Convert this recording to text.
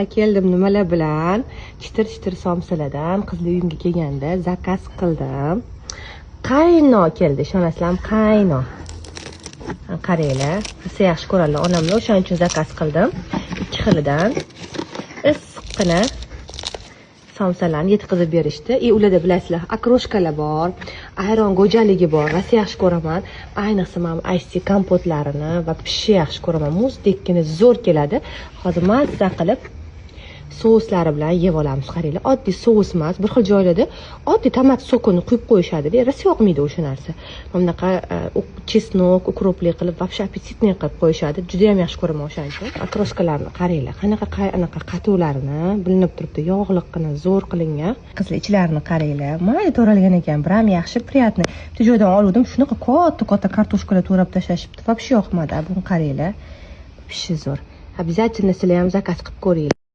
Keldim nimalar bilan? Chitir somsalardan qizli uyimga kelganda zakaz qildim. Qayno keldi, ishonasizlarmi? Qayno. Qaranglar, siz yaxshi ko'radilar onamni, o'shaning uchun zakaz qildim. Ikki xilidan issiqqina somsalarni yetkazib berishdi. Ularda bilasizlar, okroshkalar bor, ayron go'jaligi bor. Rosa yaxshi ko'raman. Ayniqsa men ice kompotlarini va pishni yaxshi ko'raman. Muzdekkina zo'r keladi. Hozir mazza qilib souslari bilan yeb olamiz. Qaranglar, oddiy sous emas. Bir xil joylarda oddiy tomat sokini quyib qo'yishadi-da, rosa yoqmaydi o'sha narsa. Mana bunaqa chesnok, ukropli qilib, вообще аппетитный qilib qo'yishadi. Juda ham yaxshi ko'raman o'shaning uchun. Okroshkalarni qaranglar, qanaqa qatuvlarini bilinib turibdi, yog'liqqina, zo'r qilingan. Qizlar ichlarini qaranglar. Mayda to'ralgan ekan, bir ham yaxshi, приятный. Bitta joydan oldim, shunaqa katta kartoshkalar to'rab tashlashibdi. Вообще yoqmadi. Buni qaranglar. Pishi zo'r. Обязательно sizlar ham zakaz qilib ko'ringlar.